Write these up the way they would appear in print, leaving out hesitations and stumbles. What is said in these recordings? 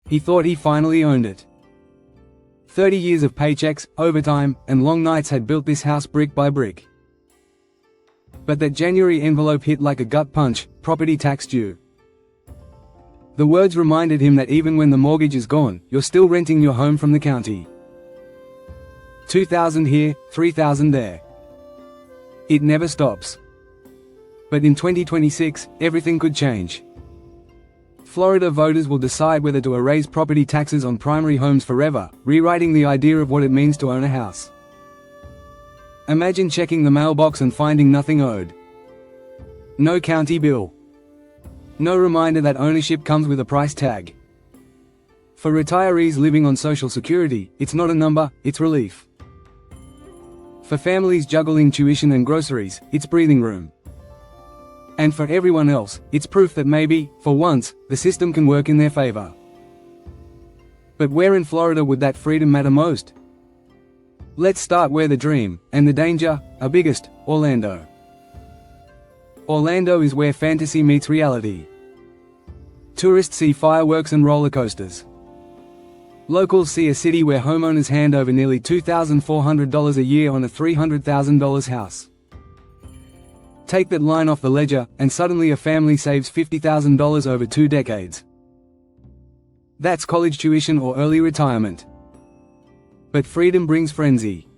He thought he finally owned it. 30 years of paychecks, overtime, and long nights had built this house brick by brick. But that January envelope hit like a gut punch: property tax due. The words reminded him that even when the mortgage is gone, you're still renting your home from the county. $2,000 here, $3,000 there. It never stops. But in 2026, everything could change. Florida voters will decide whether to erase property taxes on primary homes forever, rewriting the idea of what it means to own a house. Imagine checking the mailbox and finding nothing owed. No county bill. No reminder that ownership comes with a price tag. For retirees living on Social Security, it's not a number, it's relief. For families juggling tuition and groceries, it's breathing room. And for everyone else, it's proof that maybe, for once, the system can work in their favor. But where in Florida would that freedom matter most? Let's start where the dream, and the danger, are biggest: Orlando. Orlando is where fantasy meets reality. Tourists see fireworks and roller coasters. Locals see a city where homeowners hand over nearly $2,400 a year on a $300,000 house. Take that line off the ledger, and suddenly a family saves $50,000 over 2 decades. That's college tuition or early retirement. But freedom brings frenzy.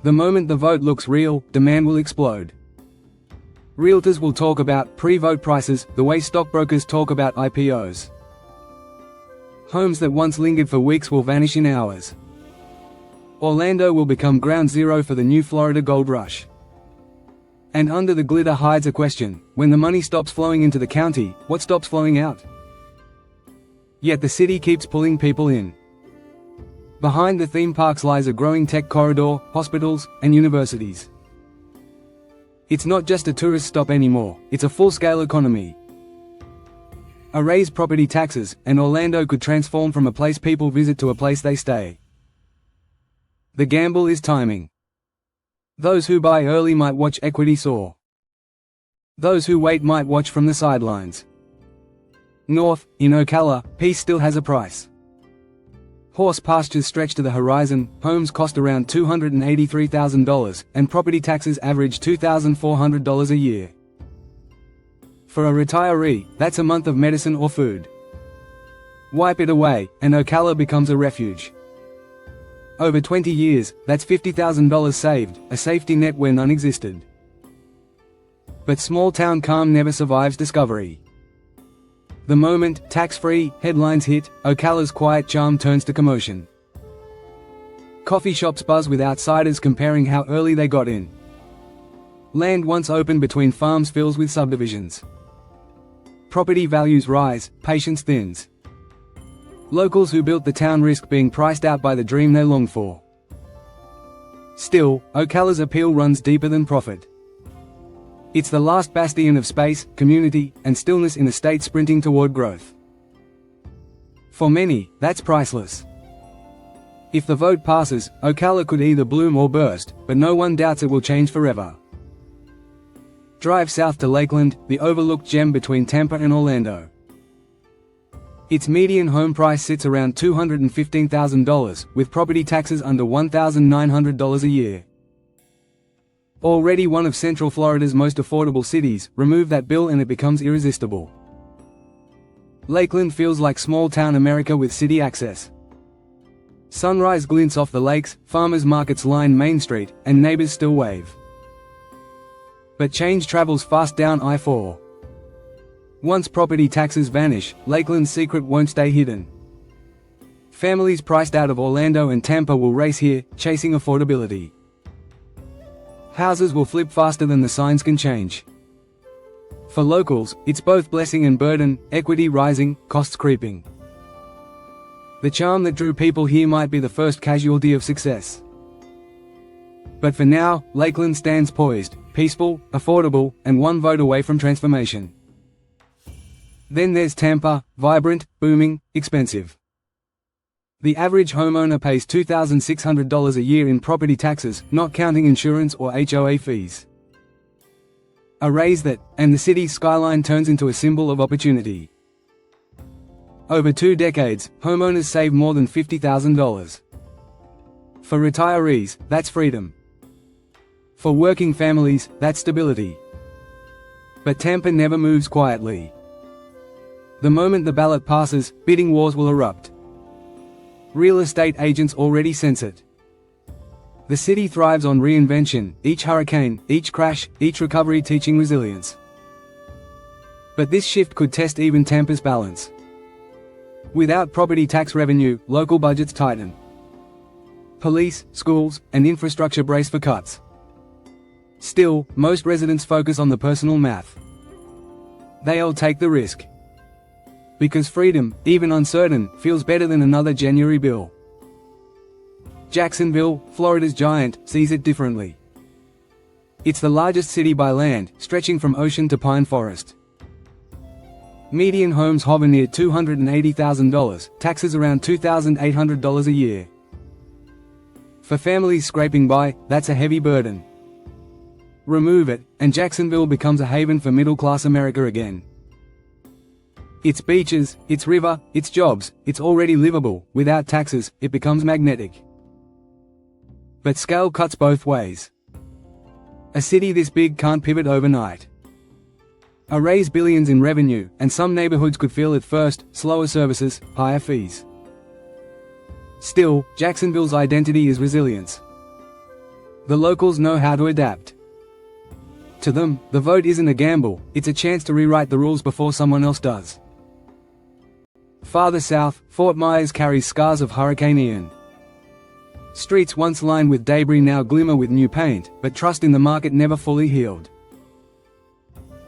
The moment the vote looks real, demand will explode. Realtors will talk about pre-vote prices the way stockbrokers talk about IPOs. Homes that once lingered for weeks will vanish in hours. Orlando will become ground zero for the new Florida gold rush. And under the glitter hides a question: when the money stops flowing into the county, what stops flowing out? Yet the city keeps pulling people in. Behind the theme parks lies a growing tech corridor, hospitals, and universities. It's not just a tourist stop anymore, it's a full-scale economy. Erase property taxes, and Orlando could transform from a place people visit to a place they stay. The gamble is timing. Those who buy early might watch equity soar. Those who wait might watch from the sidelines. North, in Ocala, peace still has a price. Horse pastures stretch to the horizon, homes cost around $283,000, and property taxes average $2,400 a year. For a retiree, that's a month of medicine or food. Wipe it away, and Ocala becomes a refuge. Over 20 years, that's $50,000 saved, a safety net where none existed. But small-town calm never survives discovery. The moment tax-free headlines hit, Ocala's quiet charm turns to commotion. Coffee shops buzz with outsiders comparing how early they got in. Land once open between farms fills with subdivisions. Property values rise, patience thins. Locals who built the town risk being priced out by the dream they long for. Still, Ocala's appeal runs deeper than profit. It's the last bastion of space, community, and stillness in a state sprinting toward growth. For many, that's priceless. If the vote passes, Ocala could either bloom or burst, but no one doubts it will change forever. Drive south to Lakeland, the overlooked gem between Tampa and Orlando. Its median home price sits around $215,000, with property taxes under $1,900 a year. Already one of Central Florida's most affordable cities, remove that bill and it becomes irresistible. Lakeland feels like small-town America with city access. Sunrise glints off the lakes, farmers markets line Main Street, and neighbors still wave. But change travels fast down I-4. Once property taxes vanish, Lakeland's secret won't stay hidden. Families priced out of Orlando and Tampa will race here, chasing affordability. Houses will flip faster than the signs can change. For locals, it's both blessing and burden, equity rising, costs creeping. The charm that drew people here might be the first casualty of success. But for now, Lakeland stands poised, peaceful, affordable, and one vote away from transformation. Then there's Tampa, vibrant, booming, expensive. The average homeowner pays $2,600 a year in property taxes, not counting insurance or HOA fees. Erase that, and the city's skyline turns into a symbol of opportunity. Over 2 decades, homeowners save more than $50,000. For retirees, that's freedom. For working families, that's stability. But Tampa never moves quietly. The moment the ballot passes, bidding wars will erupt. Real estate agents already sense it. The city thrives on reinvention, each hurricane, each crash, each recovery teaching resilience. But this shift could test even Tampa's balance. Without property tax revenue, local budgets tighten. Police, schools, and infrastructure brace for cuts. Still, most residents focus on the personal math. They'll take the risk. Because freedom, even uncertain, feels better than another January bill. Jacksonville, Florida's giant, sees it differently. It's the largest city by land, stretching from ocean to pine forest. Median homes hover near $280,000, taxes around $2,800 a year. For families scraping by, that's a heavy burden. Remove it, and Jacksonville becomes a haven for middle-class America again. Its beaches, its river, its jobs, it's already livable. Without taxes, it becomes magnetic. But scale cuts both ways. A city this big can't pivot overnight. Raise billions in revenue, and some neighborhoods could feel it first: slower services, higher fees. Still, Jacksonville's identity is resilience. The locals know how to adapt. To them, the vote isn't a gamble, it's a chance to rewrite the rules before someone else does. Farther south, Fort Myers carries scars of Hurricane Ian. Streets once lined with debris now glimmer with new paint, but trust in the market never fully healed.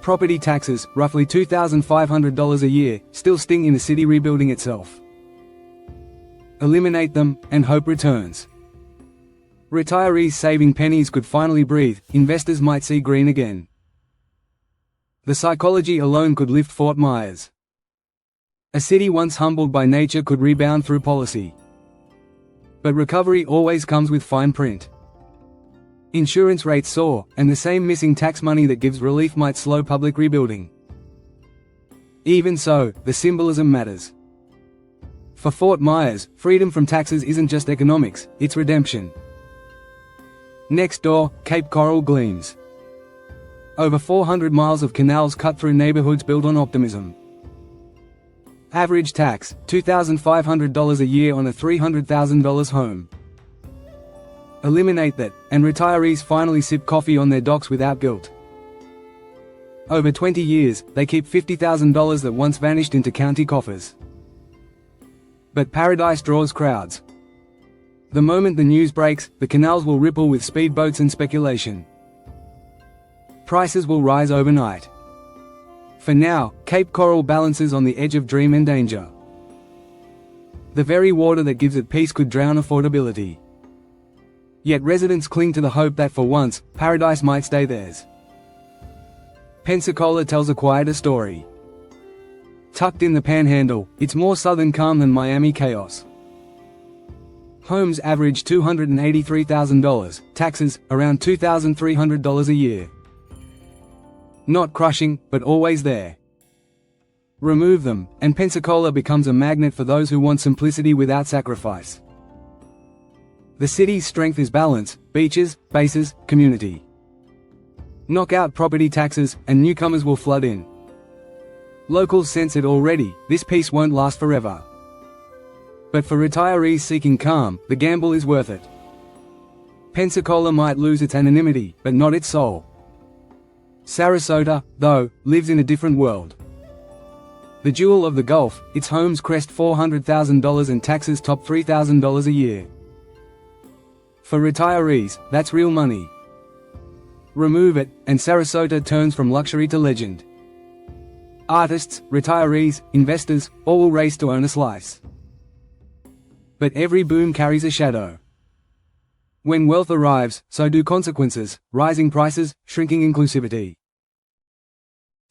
Property taxes, roughly $2,500 a year, still sting in a city rebuilding itself. Eliminate them, and hope returns. Retirees saving pennies could finally breathe, investors might see green again. The psychology alone could lift Fort Myers. A city once humbled by nature could rebound through policy. But recovery always comes with fine print. Insurance rates soar, and the same missing tax money that gives relief might slow public rebuilding. Even so, the symbolism matters. For Fort Myers, freedom from taxes isn't just economics, it's redemption. Next door, Cape Coral gleams. Over 400 miles of canals cut through neighborhoods built on optimism. Average tax, $2,500 a year on a $300,000 home. Eliminate that, and retirees finally sip coffee on their docks without guilt. Over 20 years, they keep $50,000 that once vanished into county coffers. But paradise draws crowds. The moment the news breaks, the canals will ripple with speedboats and speculation. Prices will rise overnight. For now, Cape Coral balances on the edge of dream and danger. The very water that gives it peace could drown affordability. Yet residents cling to the hope that for once, paradise might stay theirs. Pensacola tells a quieter story. Tucked in the Panhandle, it's more southern calm than Miami chaos. Homes average $283,000, taxes, around $2,300 a year. Not crushing, but always there. Remove them, and Pensacola becomes a magnet for those who want simplicity without sacrifice. The city's strength is balance: beaches, bases, community. Knock out property taxes, and newcomers will flood in. Locals sense it already, this peace won't last forever. But for retirees seeking calm, the gamble is worth it. Pensacola might lose its anonymity, but not its soul. Sarasota, though, lives in a different world. The jewel of the Gulf, its homes crest $400,000 and taxes top $3,000 a year. For retirees, that's real money. Remove it, and Sarasota turns from luxury to legend. Artists, retirees, investors, all will race to own a slice. But every boom carries a shadow. When wealth arrives, so do consequences: rising prices, shrinking inclusivity.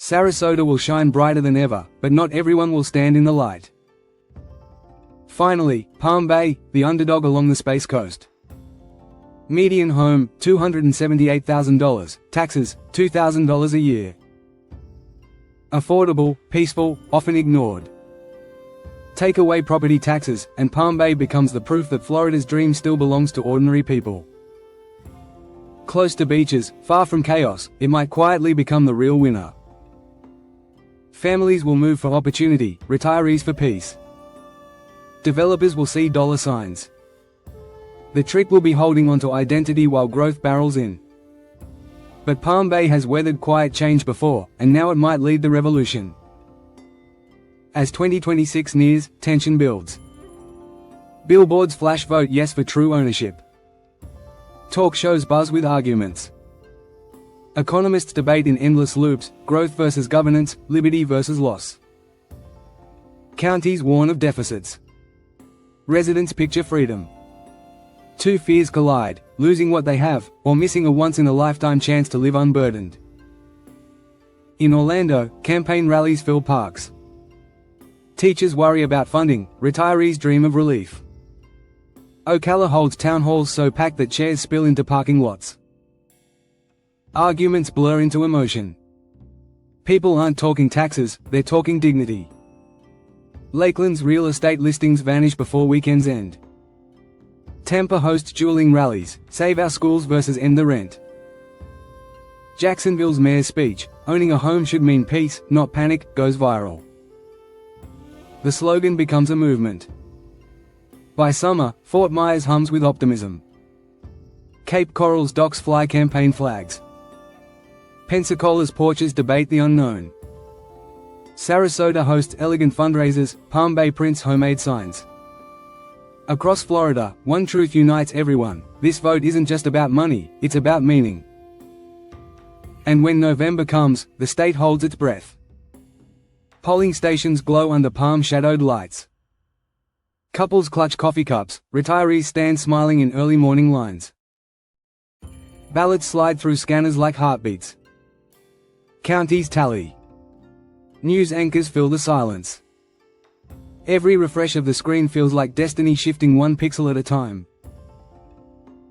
Sarasota will shine brighter than ever, but not everyone will stand in the light. Finally, Palm Bay, the underdog along the Space Coast. Median home, $278,000, taxes, $2,000 a year. Affordable, peaceful, often ignored. Take away property taxes, and Palm Bay becomes the proof that Florida's dream still belongs to ordinary people. Close to beaches, far from chaos, it might quietly become the real winner. Families will move for opportunity, retirees for peace. Developers will see dollar signs. The trick will be holding onto identity while growth barrels in. But Palm Bay has weathered quiet change before, and now it might lead the revolution. As 2026 nears, tension builds. Billboards flash "Vote yes for true ownership." Talk shows buzz with arguments. Economists debate in endless loops, growth versus governance, liberty versus loss. Counties warn of deficits. Residents picture freedom. Two fears collide, losing what they have, or missing a once-in-a-lifetime chance to live unburdened. In Orlando, campaign rallies fill parks. Teachers worry about funding, retirees dream of relief. Ocala holds town halls so packed that chairs spill into parking lots. Arguments blur into emotion. People aren't talking taxes, they're talking dignity. Lakeland's real estate listings vanish before weekends end. Tampa hosts dueling rallies, save our schools versus end the rent. Jacksonville's mayor's speech, owning a home should mean peace, not panic, goes viral. The slogan becomes a movement. By summer, Fort Myers hums with optimism. Cape Coral's docks fly campaign flags. Pensacola's porches debate the unknown. Sarasota hosts elegant fundraisers, Palm Bay prints homemade signs. Across Florida, one truth unites everyone: this vote isn't just about money, it's about meaning. And when November comes, the state holds its breath. Polling stations glow under palm-shadowed lights. Couples clutch coffee cups, retirees stand smiling in early morning lines. Ballots slide through scanners like heartbeats. Counties tally. News anchors fill the silence. Every refresh of the screen feels like destiny shifting one pixel at a time.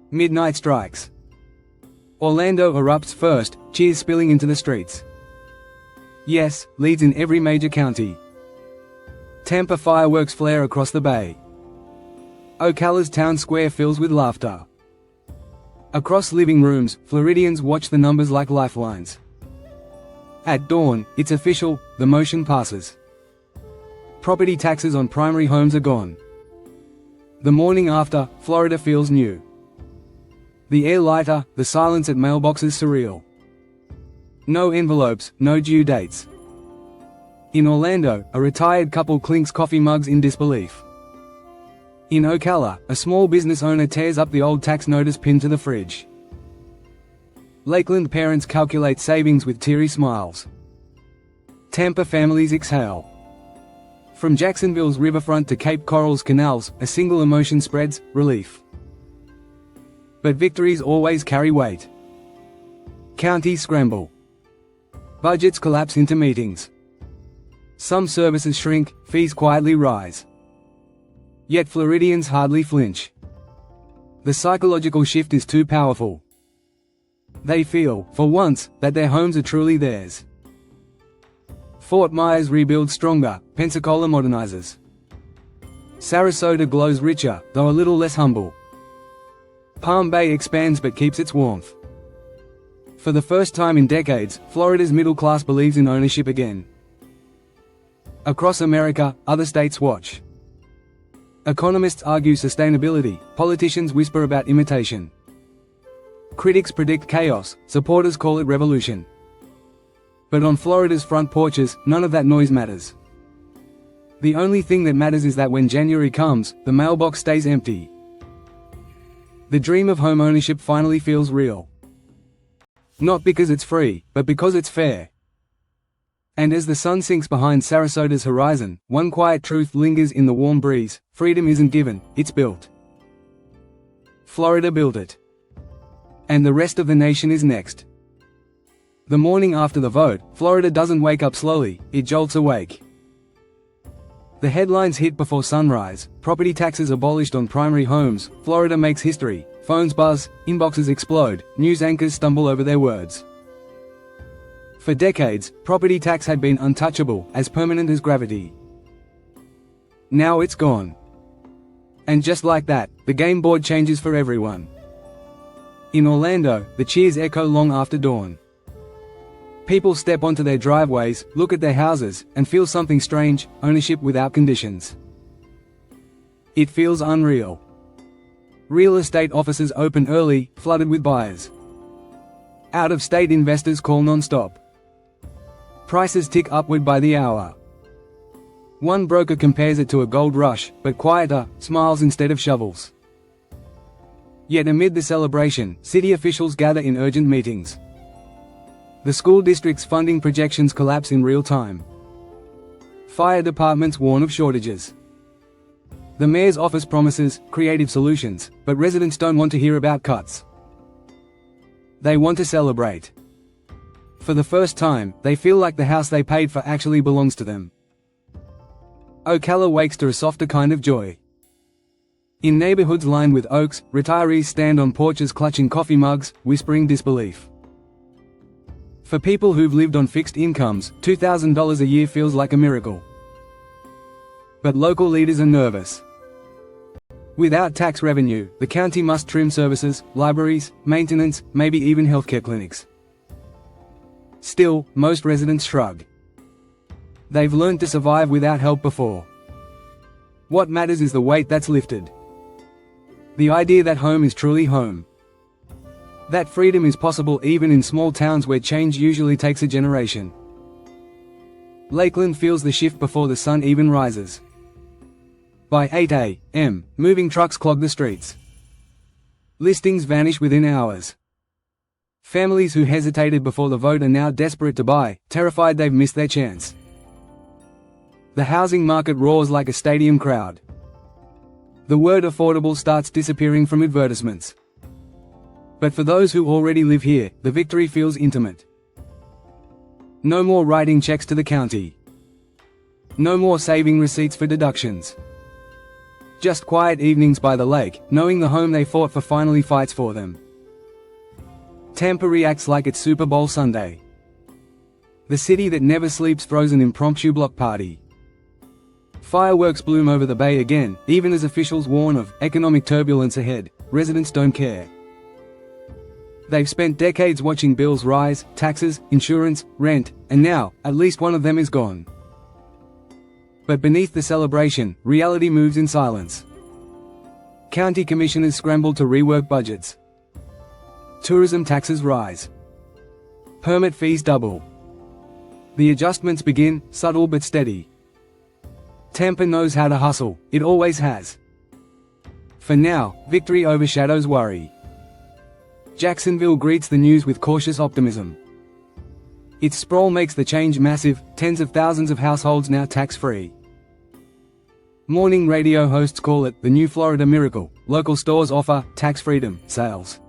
Midnight strikes. Orlando erupts first, cheers spilling into the streets. Yes, leads in every major county. Tampa fireworks flare across the bay. Ocala's town square fills with laughter. Across living rooms, Floridians watch the numbers like lifelines. At dawn, it's official, the motion passes. Property taxes on primary homes are gone. The morning after, Florida feels new. The air lighter, the silence at mailboxes surreal. No envelopes, no due dates. In Orlando, a retired couple clinks coffee mugs in disbelief. In Ocala, a small business owner tears up the old tax notice pinned to the fridge. Lakeland parents calculate savings with teary smiles. Tampa families exhale. From Jacksonville's riverfront to Cape Coral's canals, a single emotion spreads: relief. But victories always carry weight. Counties scramble. Budgets collapse into meetings. Some services shrink, fees quietly rise. Yet Floridians hardly flinch. The psychological shift is too powerful. They feel, for once, that their homes are truly theirs. Fort Myers rebuilds stronger, Pensacola modernizes. Sarasota glows richer, though a little less humble. Palm Bay expands but keeps its warmth. For the first time in decades, Florida's middle class believes in ownership again. Across America, other states watch. Economists argue sustainability, politicians whisper about imitation. Critics predict chaos, supporters call it revolution. But on Florida's front porches, none of that noise matters. The only thing that matters is that when January comes, the mailbox stays empty. The dream of homeownership finally feels real. Not because it's free, but because it's fair. And as the sun sinks behind Sarasota's horizon, one quiet truth lingers in the warm breeze: freedom isn't given, it's built. Florida built it. And the rest of the nation is next. The morning after the vote, Florida doesn't wake up slowly, it jolts awake. The headlines hit before sunrise: property taxes abolished on primary homes, Florida makes history, phones buzz, inboxes explode, news anchors stumble over their words. For decades, property tax had been untouchable, as permanent as gravity. Now it's gone. And just like that, the game board changes for everyone. In Orlando, the cheers echo long after dawn. People step onto their driveways, look at their houses, and feel something strange: ownership without conditions. It feels unreal. Real estate offices open early, flooded with buyers. Out-of-state investors call non-stop. Prices tick upward by the hour. One broker compares it to a gold rush, but quieter, smiles instead of shovels. Yet amid the celebration, city officials gather in urgent meetings. The school district's funding projections collapse in real time. Fire departments warn of shortages. The mayor's office promises creative solutions, but residents don't want to hear about cuts. They want to celebrate. For the first time, they feel like the house they paid for actually belongs to them. Ocala wakes to a softer kind of joy. In neighborhoods lined with oaks, retirees stand on porches clutching coffee mugs, whispering disbelief. For people who've lived on fixed incomes, $2,000 a year feels like a miracle. But local leaders are nervous. Without tax revenue, the county must trim services, libraries, maintenance, maybe even healthcare clinics. Still, most residents shrug. They've learned to survive without help before. What matters is the weight that's lifted. The idea that home is truly home. That freedom is possible even in small towns where change usually takes a generation. Lakeland feels the shift before the sun even rises. By 8 a.m., moving trucks clog the streets. Listings vanish within hours. Families who hesitated before the vote are now desperate to buy, terrified they've missed their chance. The housing market roars like a stadium crowd. The word affordable starts disappearing from advertisements. But for those who already live here, the victory feels intimate. No more writing checks to the county. No more saving receipts for deductions. Just quiet evenings by the lake, knowing the home they fought for finally fights for them. Tampa reacts like it's Super Bowl Sunday. The city that never sleeps throws an impromptu block party. Fireworks bloom over the bay again, even as officials warn of economic turbulence ahead. Residents don't care. They've spent decades watching bills rise, taxes, insurance, rent, and now, at least one of them is gone. But beneath the celebration, reality moves in silence. County commissioners scramble to rework budgets. Tourism taxes rise. Permit fees double. The adjustments begin, subtle but steady. Tampa knows how to hustle, it always has. For now, victory overshadows worry. Jacksonville greets the news with cautious optimism. Its sprawl makes the change massive, tens of thousands of households now tax-free. Morning radio hosts call it the new Florida miracle. Local stores offer tax freedom sales.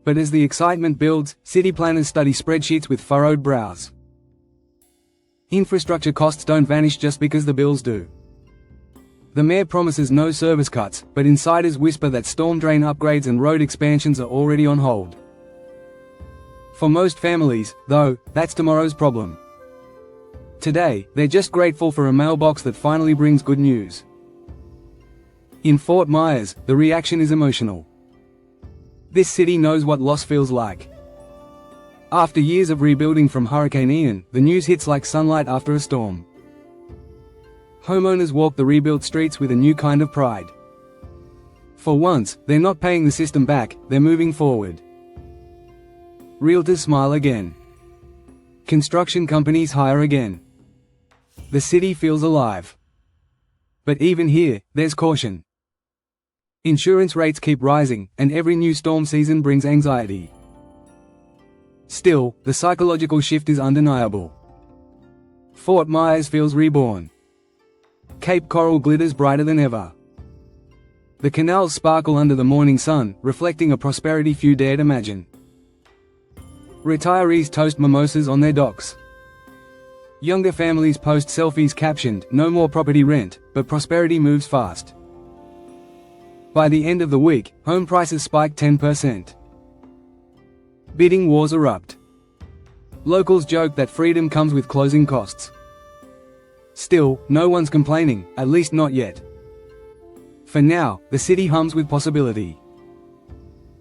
But as the excitement builds, city planners study spreadsheets with furrowed brows. Infrastructure costs don't vanish just because the bills do. The mayor promises no service cuts, but insiders whisper that storm drain upgrades and road expansions are already on hold. For most families, though, that's tomorrow's problem. Today, they're just grateful for a mailbox that finally brings good news. In Fort Myers, the reaction is emotional. This city knows what loss feels like. After years of rebuilding from Hurricane Ian, the news hits like sunlight after a storm. Homeowners walk the rebuilt streets with a new kind of pride. For once, they're not paying the system back, they're moving forward. Realtors smile again. Construction companies hire again. The city feels alive. But even here, there's caution. Insurance rates keep rising, and every new storm season brings anxiety. Still, the psychological shift is undeniable. Fort Myers feels reborn. Cape Coral glitters brighter than ever. The canals sparkle under the morning sun, reflecting a prosperity few dared imagine. Retirees toast mimosas on their docks. Younger families post selfies captioned, "No more property rent," but prosperity moves fast. By the end of the week, home prices spike 10%. Bidding wars erupt. Locals joke that freedom comes with closing costs. Still, no one's complaining, at least not yet. For now, the city hums with possibility.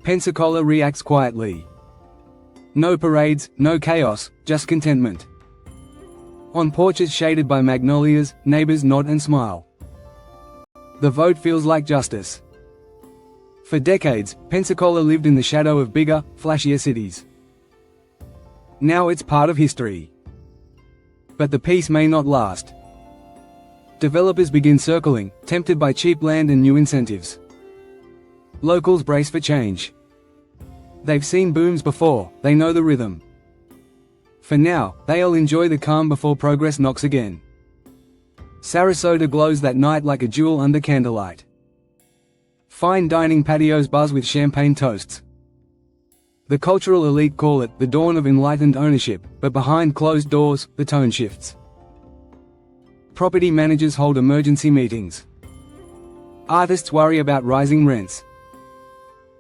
Pensacola reacts quietly. No parades, no chaos, just contentment. On porches shaded by magnolias, neighbors nod and smile. The vote feels like justice. For decades, Pensacola lived in the shadow of bigger, flashier cities. Now it's part of history. But the peace may not last. Developers begin circling, tempted by cheap land and new incentives. Locals brace for change. They've seen booms before, they know the rhythm. For now, they'll enjoy the calm before progress knocks again. Sarasota glows that night like a jewel under candlelight. Fine dining patios buzz with champagne toasts. The cultural elite call it the dawn of enlightened ownership, but behind closed doors, the tone shifts. Property managers hold emergency meetings. Artists worry about rising rents.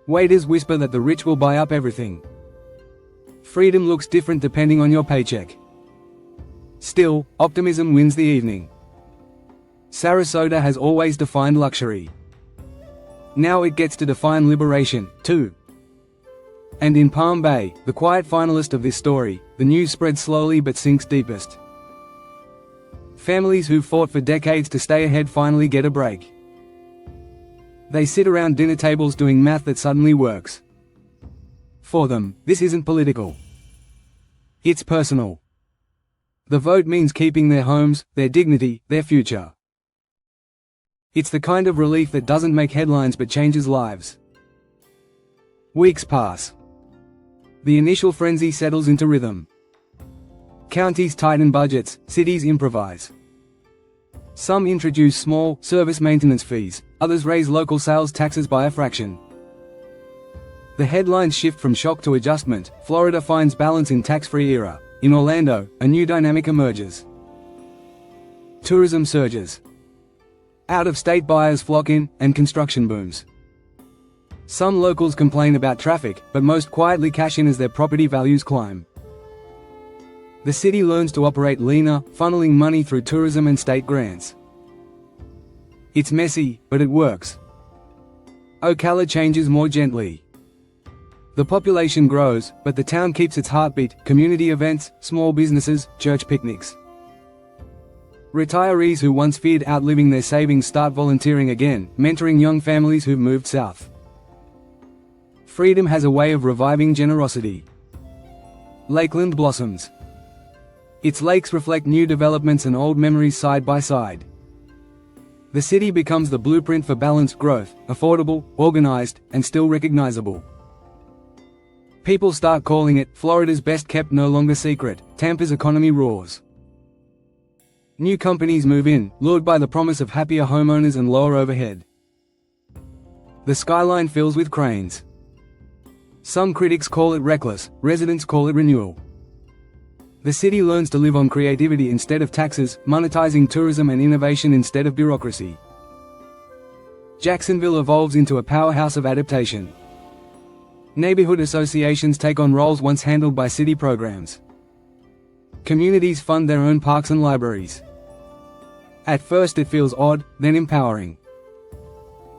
Waiters whisper that the rich will buy up everything. Freedom looks different depending on your paycheck. Still, optimism wins the evening. Sarasota has always defined luxury. Now it gets to define liberation, too. And in Palm Bay, the quiet finalist of this story, the news spreads slowly but sinks deepest. Families who've fought for decades to stay ahead finally get a break. They sit around dinner tables doing math that suddenly works. For them, this isn't political. It's personal. The vote means keeping their homes, their dignity, their future. It's the kind of relief that doesn't make headlines but changes lives. Weeks pass. The initial frenzy settles into rhythm. Counties tighten budgets, cities improvise. Some introduce small, service maintenance fees, others raise local sales taxes by a fraction. The headlines shift from shock to adjustment. Florida finds balance in tax-free era. In Orlando, a new dynamic emerges. Tourism surges. Out-of-state buyers flock in, and construction booms. Some locals complain about traffic, but most quietly cash in as their property values climb. The city learns to operate leaner, funneling money through tourism and state grants. It's messy, but it works. Ocala changes more gently. The population grows, but the town keeps its heartbeat: community events, small businesses, church picnics. Retirees who once feared outliving their savings start volunteering again, mentoring young families who've moved south. Freedom has a way of reviving generosity. Lakeland blossoms. Its lakes reflect new developments and old memories side by side. The city becomes the blueprint for balanced growth, affordable, organized, and still recognizable. People start calling it Florida's best kept no longer secret. Tampa's economy roars. New companies move in, lured by the promise of happier homeowners and lower overhead. The skyline fills with cranes. Some critics call it reckless, residents call it renewal. The city learns to live on creativity instead of taxes, monetizing tourism and innovation instead of bureaucracy. Jacksonville evolves into a powerhouse of adaptation. Neighborhood associations take on roles once handled by city programs. Communities fund their own parks and libraries. At first it feels odd, then empowering.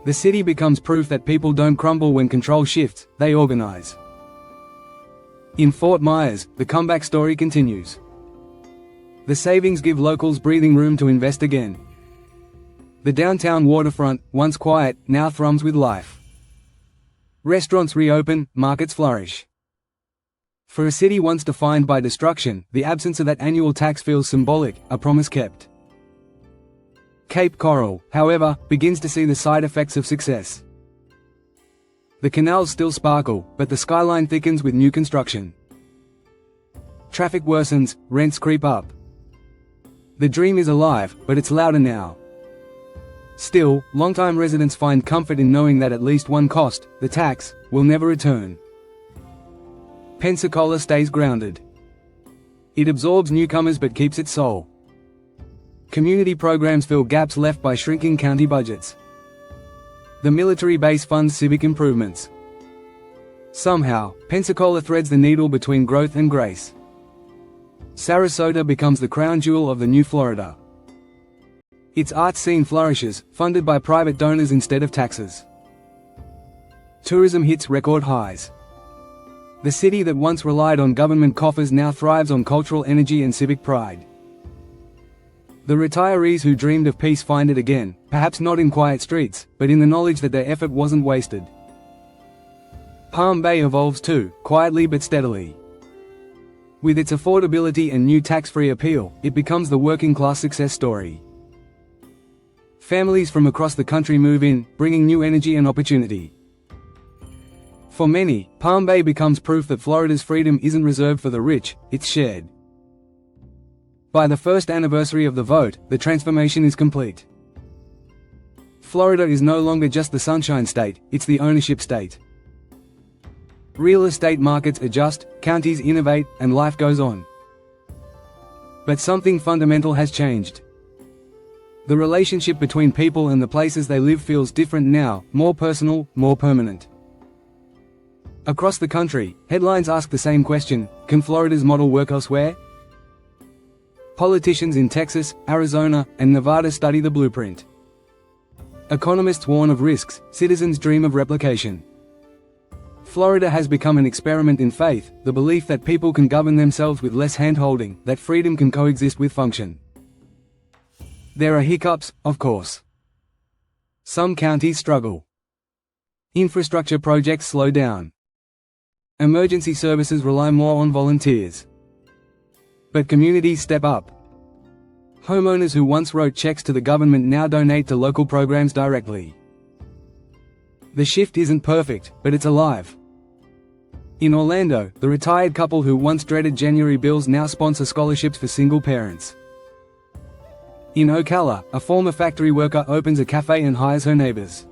The city becomes proof that people don't crumble when control shifts, they organize. In Fort Myers, the comeback story continues. The savings give locals breathing room to invest again. The downtown waterfront, once quiet, now thrums with life. Restaurants reopen, markets flourish. For a city once defined by destruction, the absence of that annual tax feels symbolic, a promise kept. Cape Coral, however, begins to see the side effects of success. The canals still sparkle, but the skyline thickens with new construction. Traffic worsens, rents creep up. The dream is alive, but it's louder now. Still, longtime residents find comfort in knowing that at least one cost, the tax, will never return. Pensacola stays grounded. It absorbs newcomers but keeps its soul. Community programs fill gaps left by shrinking county budgets. The military base funds civic improvements. Somehow, Pensacola threads the needle between growth and grace. Sarasota becomes the crown jewel of the new Florida. Its art scene flourishes, funded by private donors instead of taxes. Tourism hits record highs. The city that once relied on government coffers now thrives on cultural energy and civic pride. The retirees who dreamed of peace find it again, perhaps not in quiet streets, but in the knowledge that their effort wasn't wasted. Palm Bay evolves too, quietly but steadily. With its affordability and new tax-free appeal, it becomes the working-class success story. Families from across the country move in, bringing new energy and opportunity. For many, Palm Bay becomes proof that Florida's freedom isn't reserved for the rich, it's shared. By the first anniversary of the vote, the transformation is complete. Florida is no longer just the Sunshine State, it's the ownership state. Real estate markets adjust, counties innovate, and life goes on. But something fundamental has changed. The relationship between people and the places they live feels different now, more personal, more permanent. Across the country, headlines ask the same question: can Florida's model work elsewhere? Politicians in Texas, Arizona, and Nevada study the blueprint. Economists warn of risks, citizens dream of replication. Florida has become an experiment in faith, the belief that people can govern themselves with less hand-holding, that freedom can coexist with function. There are hiccups, of course. Some counties struggle. Infrastructure projects slow down. Emergency services rely more on volunteers. But communities step up. Homeowners who once wrote checks to the government now donate to local programs directly. The shift isn't perfect, but it's alive. In Orlando, the retired couple who once dreaded January bills now sponsor scholarships for single parents. In Ocala, a former factory worker opens a cafe and hires her neighbors.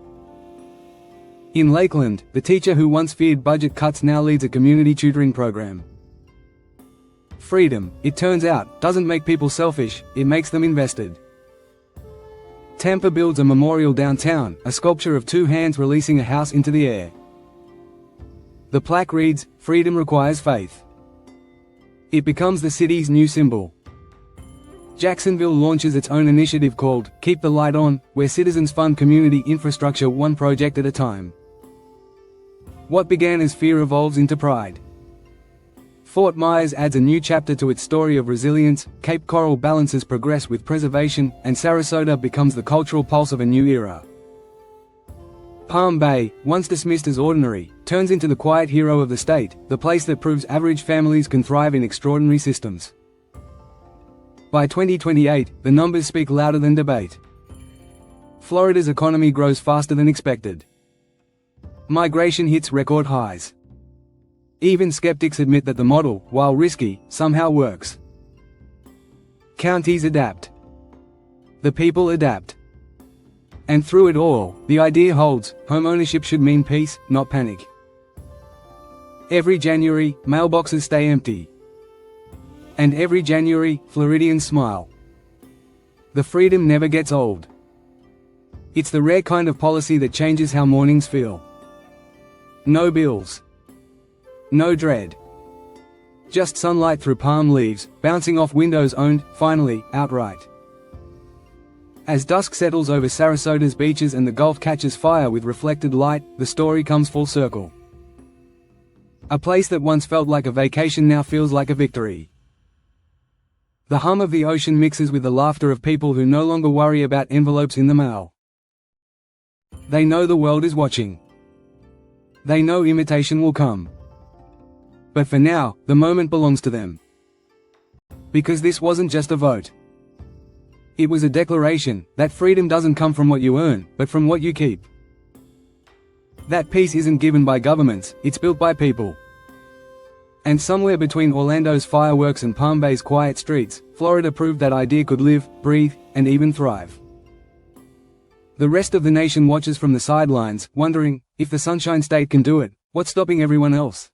In Lakeland, the teacher who once feared budget cuts now leads a community tutoring program. Freedom, it turns out, doesn't make people selfish, it makes them invested. Tampa builds a memorial downtown, a sculpture of two hands releasing a house into the air. The plaque reads, "Freedom requires faith." It becomes the city's new symbol. Jacksonville launches its own initiative called Keep the Light On, where citizens fund community infrastructure one project at a time. What began as fear evolves into pride. Fort Myers adds a new chapter to its story of resilience, Cape Coral balances progress with preservation, and Sarasota becomes the cultural pulse of a new era. Palm Bay, once dismissed as ordinary, turns into the quiet hero of the state, the place that proves average families can thrive in extraordinary systems. By 2028, the numbers speak louder than debate. Florida's economy grows faster than expected. Migration hits record highs. Even skeptics admit that the model, while risky, somehow works. Counties adapt. The people adapt. And through it all, the idea holds: homeownership should mean peace, not panic. Every January, mailboxes stay empty. And every January, Floridians smile. The freedom never gets old. It's the rare kind of policy that changes how mornings feel. No bills. No dread. Just sunlight through palm leaves, bouncing off windows owned, finally, outright. As dusk settles over Sarasota's beaches and the Gulf catches fire with reflected light, the story comes full circle. A place that once felt like a vacation now feels like a victory. The hum of the ocean mixes with the laughter of people who no longer worry about envelopes in the mail. They know the world is watching. They know imitation will come. But for now, the moment belongs to them. Because this wasn't just a vote. It was a declaration that freedom doesn't come from what you earn, but from what you keep. That peace isn't given by governments, it's built by people. And somewhere between Orlando's fireworks and Palm Bay's quiet streets, Florida proved that idea could live, breathe, and even thrive. The rest of the nation watches from the sidelines, wondering, if the Sunshine State can do it, what's stopping everyone else?